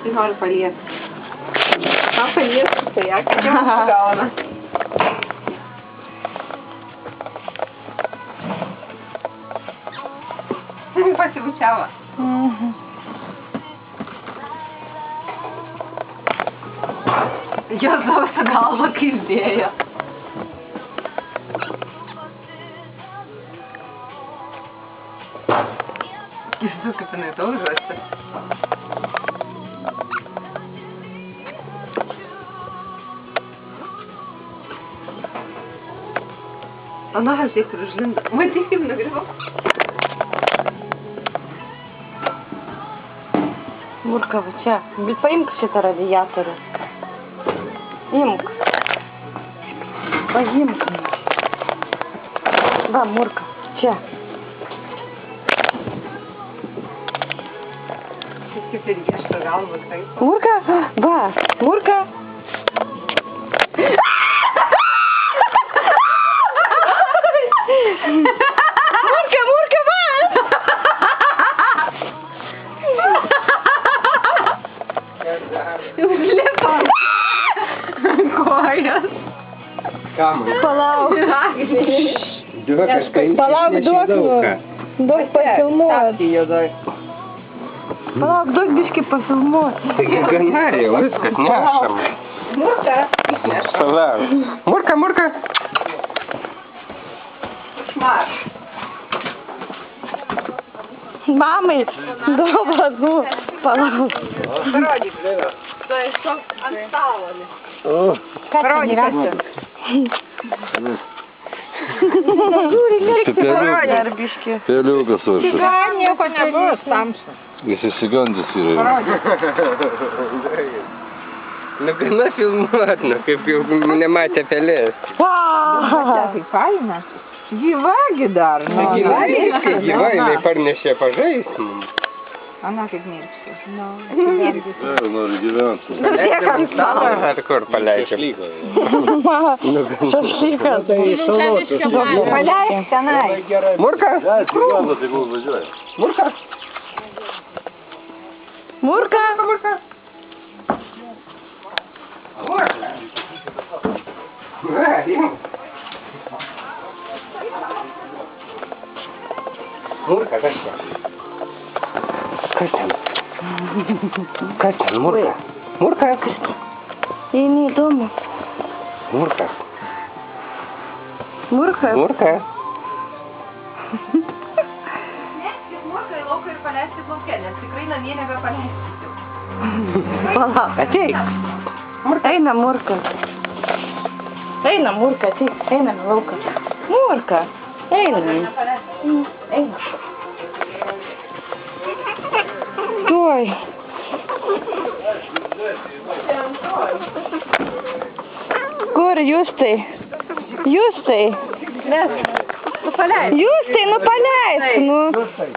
tai noriu paliesti. Ką paliesti, tai ją kitiems gauna. Pasibučiavo. Jos dausia galva kairėjo. Girdžiu, kaip jinai daužosi. Ana, žiūrėk, ir užlinda. Matyk, kaip nugriau. Murka, va čia. Bet paimk šitą radiatorių. Imk. Paimk. Va, Murka, čia. Kaip ir ieško galvą, taip. Murka, va, Murka. Murka, Murka, va! Užlipo. Kojas. Kam? Palauk. Duok, aš paimsiu. Palauk, duok, duok pafilmuot. Palauk, duok biškį pafilmuot. Taigi gana jau, viskas, nešam. Murka, išnešam. Palauk. Murka, Murka. Šmarš. Mamai, dovanų. Palauk. Parodyk. To jest ant stalo. Ką čia yra? Ar biškį? Peliukas užsienio. Gal nieko nebus, tamsu. Jis įsigandęs yra. Nu, gana filmuot, nu, kaip jau nematė pelės. Tai faina. Gyvagi dar. Gyva, jinai parnešė pažaist mums. Ana, kaip mėgsti. Nori gyventi. Ar kur paleidžia? Šašlykas. Paleisk tenai. Murka! Murka! Murka! Murka! Murka, kas čia? Kas ten? Kas ten, Murka? Murka? Jai neįdomu. Murka? Murka? Murka? Neskis Murka į lauką ir paleisti lauke, nes tikrai namie nebepaleisti. Palauk. Ateik. Eina Murka. Eina Murka, ateik. Einame lauką. Murka. Einame. Eina. Tuoj. Kur Justai? Justai? Nu paleisk. Justai, nu paleisk, nu.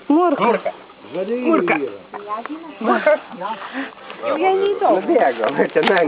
Murka. Murka. Murka. Jau jie neįdomu. Nubėgo, tenai.